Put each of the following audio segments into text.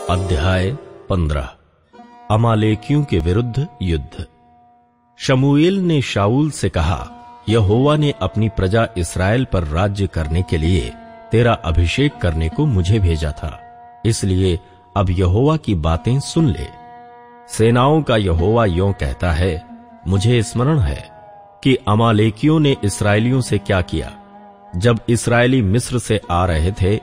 अध्याय 15 अमालेकियों के विरुद्ध युद्ध। शमूएल ने शाऊल से कहा, यहोवा ने अपनी प्रजा इस्राएल पर राज्य करने के लिए तेरा अभिषेक करने को मुझे भेजा था, इसलिए अब यहोवा की बातें सुन ले। सेनाओं का यहोवा यों कहता है, मुझे स्मरण है कि अमालेकियों ने इस्राएलियों से क्या किया। जब इस्राएली मिस्र से आ रहे थे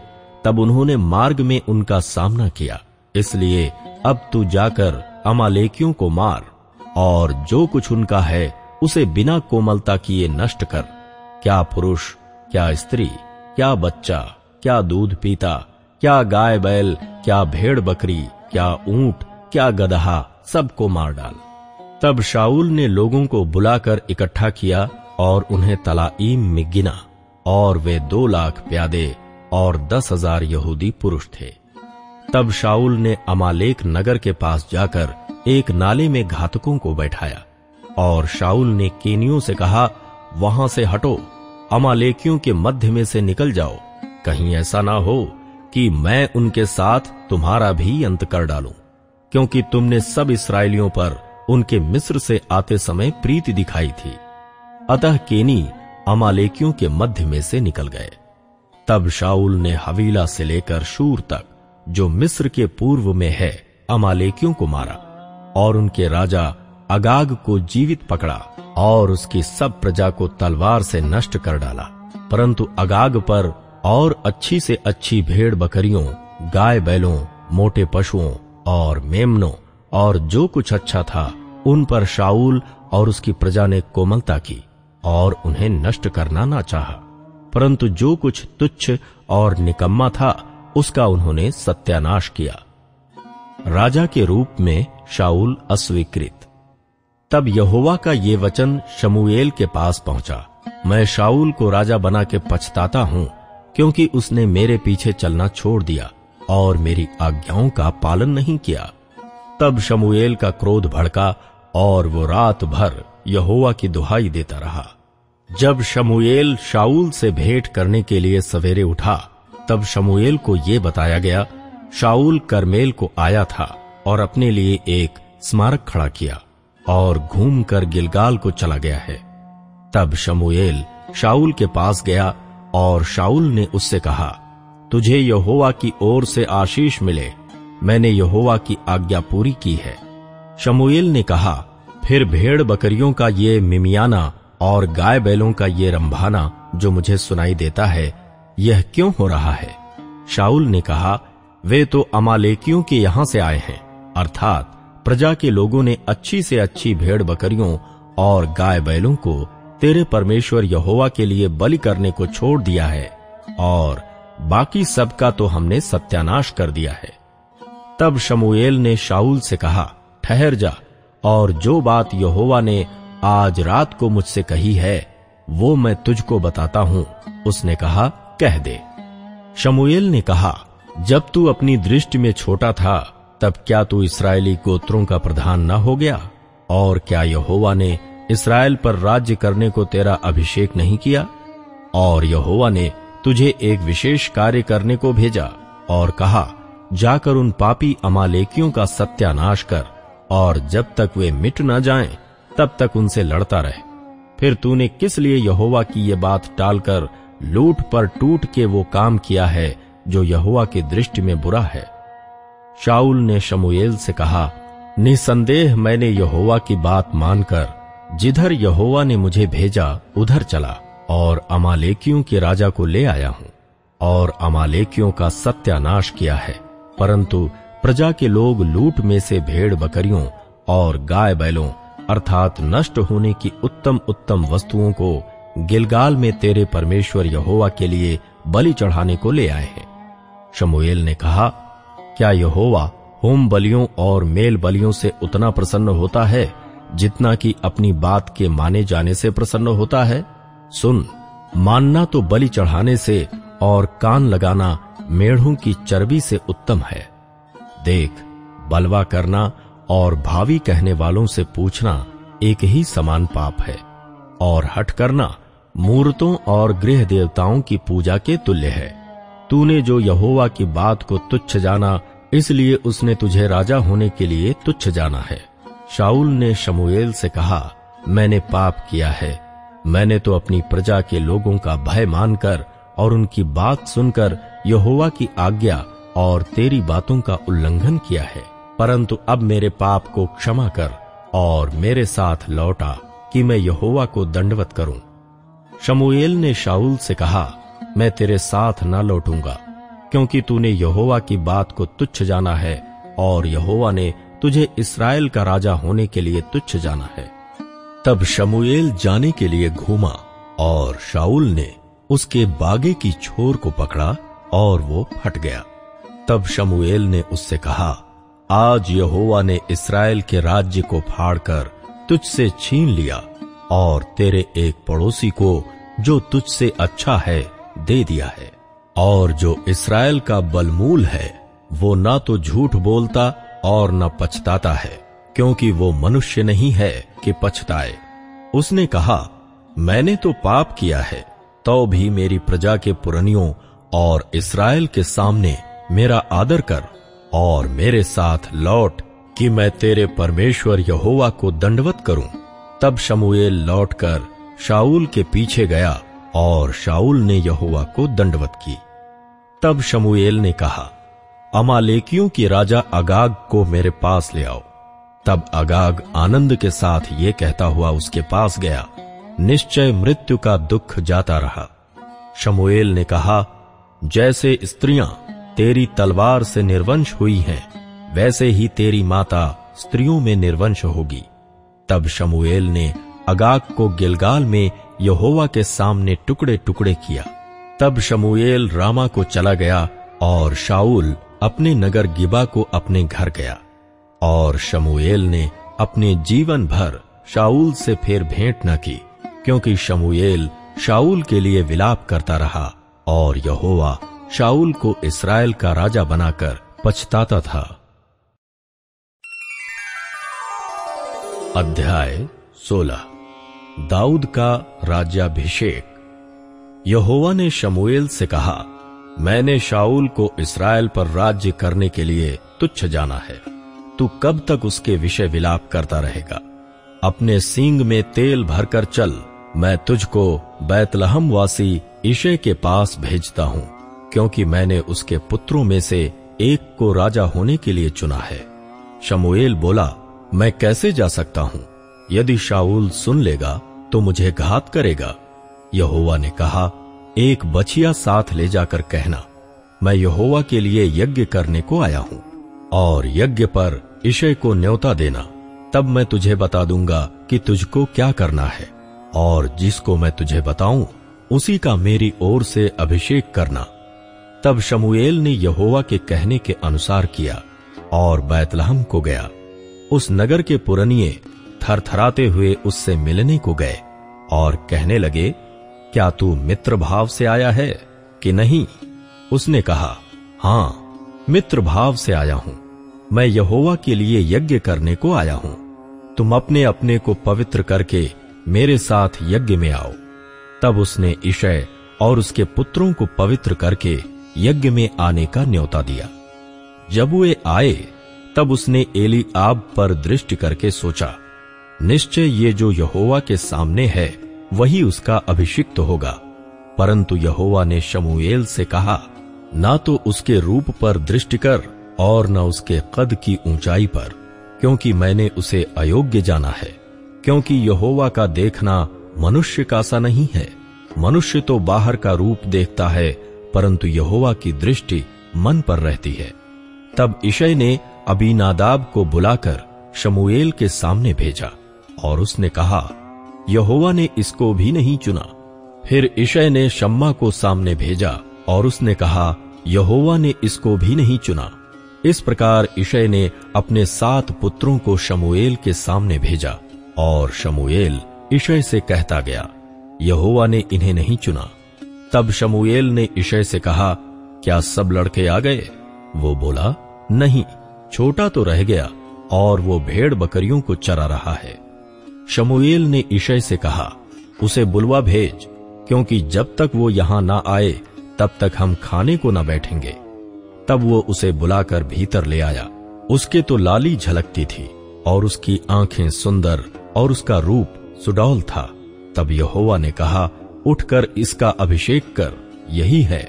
तब उन्होंने मार्ग में उनका सामना किया, इसलिए अब तू जाकर अमालेकियों को मार और जो कुछ उनका है उसे बिना कोमलता किए नष्ट कर। क्या पुरुष, क्या स्त्री, क्या बच्चा, क्या दूध पीता, क्या गाय बैल, क्या भेड़ बकरी, क्या ऊंट, क्या गदहा, सबको मार डाल। तब शाऊल ने लोगों को बुलाकर इकट्ठा किया और उन्हें तलाईम में गिना, और वे 2 लाख प्यादे और 10,000 यहूदी पुरुष थे। तब शाऊल ने अमालेक नगर के पास जाकर एक नाले में घातकों को बैठाया, और शाऊल ने केनियों से कहा, वहां से हटो, अमालेकियों के मध्य में से निकल जाओ, कहीं ऐसा ना हो कि मैं उनके साथ तुम्हारा भी अंत कर डालूं, क्योंकि तुमने सब इस्राएलियों पर उनके मिस्र से आते समय प्रीति दिखाई थी। अतः केनी अमालेकियों के मध्य में से निकल गए। तब शाऊल ने हवीला से लेकर शूर तक, जो मिस्र के पूर्व में है, अमालेकियों को मारा और उनके राजा अगाग को जीवित पकड़ा और उसकी सब प्रजा को तलवार से नष्ट कर डाला। परंतु अगाग पर और अच्छी से अच्छी भेड़ बकरियों, गाय बैलों, मोटे पशुओं और मेमनों और जो कुछ अच्छा था, उन पर शाऊल और उसकी प्रजा ने कोमलता की और उन्हें नष्ट करना ना चाहा। परंतु जो कुछ तुच्छ और निकम्मा था उसका उन्होंने सत्यानाश किया। राजा के रूप में शाऊल अस्वीकृत। तब यहोवा का ये वचन शमूएल के पास पहुंचा, मैं शाऊल को राजा बना के पछताता हूं, क्योंकि उसने मेरे पीछे चलना छोड़ दिया और मेरी आज्ञाओं का पालन नहीं किया। तब शमूएल का क्रोध भड़का और वो रात भर यहोवा की दुहाई देता रहा। जब शमूएल शाऊल से भेंट करने के लिए सवेरे उठा, तब शमूएल को ये बताया गया, शाऊल करमेल को आया था और अपने लिए एक स्मारक खड़ा किया और घूमकर गिलगाल को चला गया है। तब शमूएल शाऊल के पास गया और शाऊल ने उससे कहा, तुझे यहोवा की ओर से आशीष मिले, मैंने यहोवा की आज्ञा पूरी की है। शमूएल ने कहा, फिर भेड़ बकरियों का ये मिमियाना और गाय बैलों का ये रंभाना जो मुझे सुनाई देता है, यह क्यों हो रहा है? शाऊल ने कहा, वे तो अमालेकियों के यहां से आए हैं, अर्थात प्रजा के लोगों ने अच्छी से अच्छी भेड़ बकरियों और गाय बैलों को तेरे परमेश्वर यहोवा के लिए बलि करने को छोड़ दिया है, और बाकी सबका तो हमने सत्यानाश कर दिया है। तब शमूएल ने शाऊल से कहा, ठहर जा, और जो बात यहोवा ने आज रात को मुझसे कही है वो मैं तुझको बताता हूं। उसने कहा, कह दे। शमूएल ने कहा, जब तू अपनी दृष्टि में छोटा था तब क्या तू इस्राएली गोत्रों का प्रधान न हो गया? और क्या यहोवा ने इस्राएल पर राज्य करने को तेरा अभिषेक नहीं किया? और यहोवा ने तुझे एक विशेष कार्य करने को भेजा और कहा, जाकर उन पापी अमालेकियों का सत्यानाश कर, और जब तक वे मिट न जाएं तब तक उनसे लड़ता रहे। फिर तूने किस लिए यहोवा की ये बात टालकर लूट पर टूट के वो काम किया है जो यहोवा की दृष्टि में बुरा है? शाऊल ने शमूएल से कहा, निसंदेह मैंने यहोवा की बात मानकर जिधर यहोवा ने मुझे भेजा उधर चला और अमालेकियों के राजा को ले आया हूं और अमालेकियों का सत्यानाश किया है। परंतु प्रजा के लोग लूट में से भेड़ बकरियों और गाय बैलों अर्थात नष्ट होने की उत्तम उत्तम वस्तुओं को गिलगाल में तेरे परमेश्वर यहोवा के लिए बलि चढ़ाने को ले आए हैं। शमूएल ने कहा, क्या यहोवा होम बलियों और मेल बलियों से उतना प्रसन्न होता है जितना कि अपनी बात के माने जाने से प्रसन्न होता है? सुन, मानना तो बलि चढ़ाने से और कान लगाना मेढ़ों की चर्बी से उत्तम है। देख, बलवा करना और भावी कहने वालों से पूछना एक ही समान पाप है, और हठ करना मूर्तों और गृह देवताओं की पूजा के तुल्य है। तूने जो यहोवा की बात को तुच्छ जाना इसलिए उसने तुझे राजा होने के लिए तुच्छ जाना है। शाऊल ने शमूएल से कहा, मैंने पाप किया है। मैंने तो अपनी प्रजा के लोगों का भय मानकर और उनकी बात सुनकर यहोवा की आज्ञा और तेरी बातों का उल्लंघन किया है। परंतु अब मेरे पाप को क्षमा कर और मेरे साथ लौटा कि मैं यहोवा को दंडवत करूं। शमूएल ने शाऊल से कहा, मैं तेरे साथ न लौटूंगा, क्योंकि तूने यहोवा की बात को तुच्छ जाना है और यहोवा ने तुझे इस्राएल का राजा होने के लिए तुच्छ जाना है। तब शमूएल जाने के लिए घूमा और शाऊल ने उसके बागे की छोर को पकड़ा और वो फट गया। तब शमूएल ने उससे कहा, आज यहोवा ने इस्राएल के राज्य को फाड़कर तुझसे छीन लिया और तेरे एक पड़ोसी को जो तुझसे अच्छा है दे दिया है। और जो इस्राएल का बलमूल है वो ना तो झूठ बोलता और न पछताता है, क्योंकि वो मनुष्य नहीं है कि पछताए। उसने कहा, मैंने तो पाप किया है, तो भी मेरी प्रजा के पुरनियों और इस्राएल के सामने मेरा आदर कर और मेरे साथ लौट कि मैं तेरे परमेश्वर यहोवा को दंडवत करूं। तब शमूएल लौटकर शाऊल के पीछे गया और शाऊल ने यहोवा को दंडवत की। तब शमूएल ने कहा, अमालेकियों की राजा अगाग को मेरे पास ले आओ। तब अगाग आनंद के साथ ये कहता हुआ उसके पास गया। निश्चय मृत्यु का दुख जाता रहा। शमूएल ने कहा, जैसे स्त्रियां तेरी तलवार से निर्वंश हुई हैं, वैसे ही तेरी माता स्त्रियों में निर्वंश होगी। तब शमूएल ने अगाग को गिलगाल में यहोवा के सामने टुकड़े टुकड़े किया। तब शमूएल रामा को चला गया और शाऊल अपने नगर गिबा को अपने घर गया। और शमूएल ने अपने जीवन भर शाऊल से फिर भेंट न की, क्योंकि शमूएल शाऊल के लिए विलाप करता रहा और यहोवा शाऊल को इस्राएल का राजा बनाकर पछताता था। अध्याय 16। दाऊद का राज्याभिषेक। यहोवा ने शमूएल से कहा, मैंने शाऊल को इस्राएल पर राज्य करने के लिए तुच्छ जाना है। तू कब तक उसके विषय विलाप करता रहेगा? अपने सींग में तेल भरकर चल, मैं तुझको बैतलहम वासी इशै के पास भेजता हूं, क्योंकि मैंने उसके पुत्रों में से एक को राजा होने के लिए चुना है। शमूएल बोला, मैं कैसे जा सकता हूं? यदि शाऊल सुन लेगा तो मुझे घात करेगा। यहोवा ने कहा, एक बछिया साथ ले जाकर कहना, मैं यहोवा के लिए यज्ञ करने को आया हूं, और यज्ञ पर इशै को न्योता देना। तब मैं तुझे बता दूंगा कि तुझको क्या करना है, और जिसको मैं तुझे बताऊं उसी का मेरी ओर से अभिषेक करना। तब शमूएल ने यहोवा के कहने के अनुसार किया और बैतलहम को गया। उस नगर के पुरनिये थरथराते हुए उससे मिलने को गए और कहने लगे, क्या तू मित्र भाव से आया है कि नहीं? उसने कहा, हां, मित्र भाव से आया हूं। मैं यहोवा के लिए यज्ञ करने को आया हूं। तुम अपने अपने को पवित्र करके मेरे साथ यज्ञ में आओ। तब उसने इशै और उसके पुत्रों को पवित्र करके यज्ञ में आने का न्योता दिया। जब वे आए तब उसने एलीआब पर दृष्टि करके सोचा, निश्चय ये जो यहोवा के सामने है वही उसका अभिषिक्त होगा। परंतु यहोवा ने शमूएल से कहा, ना तो उसके रूप पर दृष्टि कर और न उसके कद की ऊंचाई पर, क्योंकि मैंने उसे अयोग्य जाना है। क्योंकि यहोवा का देखना मनुष्य का सा नहीं है। मनुष्य तो बाहर का रूप देखता है, परंतु यहोवा की दृष्टि मन पर रहती है। तब इशै ने अबीनादाब को बुलाकर शमूएल के सामने भेजा और उसने कहा, यहोवा ने इसको भी नहीं चुना। फिर इशै ने शम्मा को सामने भेजा और उसने कहा, यहोवा ने इसको भी नहीं चुना। इस प्रकार इशै ने अपने 7 पुत्रों को शमूएल के सामने भेजा और शमूएल इशै से कहता गया, यहोवा ने इन्हें नहीं चुना। तब शमूएल ने इशै से कहा, क्या सब लड़के आ गए? वो बोला, नहीं, छोटा तो रह गया और वो भेड़ बकरियों को चरा रहा है। शमूएल ने इशै से कहा, उसे बुलवा भेज, क्योंकि जब तक वो यहां ना आए तब तक हम खाने को न बैठेंगे। तब वो उसे बुलाकर भीतर ले आया। उसके तो लाली झलकती थी और उसकी आंखें सुंदर और उसका रूप सुडौल था। तब यहोवा ने कहा, उठकर इसका अभिषेक कर, यही है।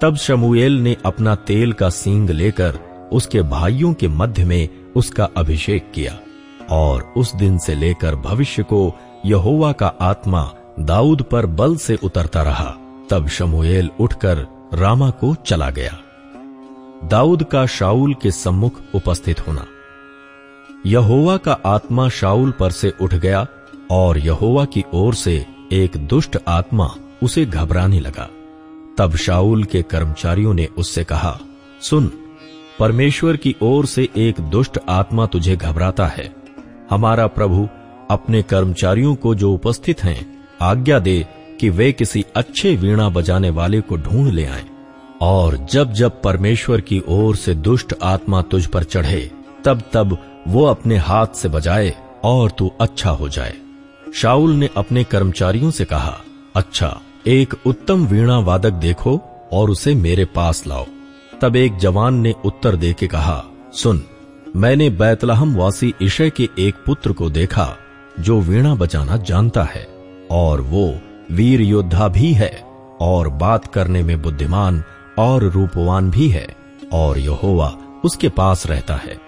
तब शमूएल ने अपना तेल का सींग लेकर उसके भाइयों के मध्य में उसका अभिषेक किया, और उस दिन से लेकर भविष्य को यहोवा का आत्मा दाऊद पर बल से उतरता रहा। तब शमूएल उठकर रामा को चला गया। दाऊद का शाऊल के सम्मुख उपस्थित होना। यहोवा का आत्मा शाऊल पर से उठ गया, और यहोवा की ओर से एक दुष्ट आत्मा उसे घबराने लगा। तब शाऊल के कर्मचारियों ने उससे कहा, सुन, परमेश्वर की ओर से एक दुष्ट आत्मा तुझे घबराता है। हमारा प्रभु अपने कर्मचारियों को जो उपस्थित हैं आज्ञा दे कि वे किसी अच्छे वीणा बजाने वाले को ढूंढ ले आएं, और जब जब परमेश्वर की ओर से दुष्ट आत्मा तुझ पर चढ़े तब तब वो अपने हाथ से बजाए और तू अच्छा हो जाए। शाऊल ने अपने कर्मचारियों से कहा, अच्छा, एक उत्तम वीणा वादक देखो और उसे मेरे पास लाओ। तब एक जवान ने उत्तर देके कहा, सुन, मैंने बैतलहम वासी इशै के एक पुत्र को देखा जो वीणा बजाना जानता है, और वो वीर योद्धा भी है और बात करने में बुद्धिमान और रूपवान भी है, और यहोवा उसके पास रहता है।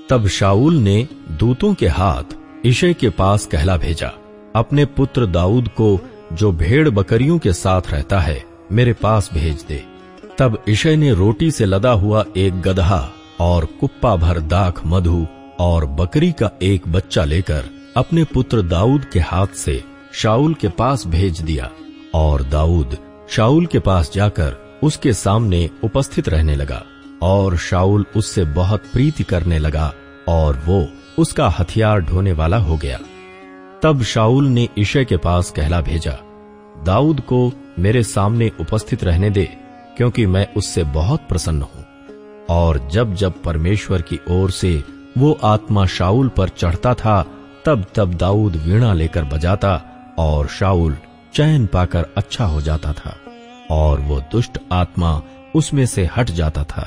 तब शाऊल ने दूतों के हाथ इशै के पास कहला भेजा, अपने पुत्र दाऊद को जो भेड़ बकरियों के साथ रहता है मेरे पास भेज दे। तब इशै ने रोटी से लदा हुआ एक गदहा और कुप्पा भर दाख मधु और बकरी का एक बच्चा लेकर अपने पुत्र दाऊद के हाथ से शाऊल के पास भेज दिया, और दाऊद शाऊल के पास जाकर उसके सामने उपस्थित रहने लगा, और शाऊल उससे बहुत प्रीति करने लगा, और वो उसका हथियार ढोने वाला हो गया। तब शाऊल ने इशै के पास कहला भेजा, दाऊद को मेरे सामने उपस्थित रहने दे, क्योंकि मैं उससे बहुत प्रसन्न हूं। और जब जब परमेश्वर की ओर से वो आत्मा शाऊल पर चढ़ता था तब तब दाऊद वीणा लेकर बजाता, और शाऊल चैन पाकर अच्छा हो जाता था, और वो दुष्ट आत्मा उसमें से हट जाता था।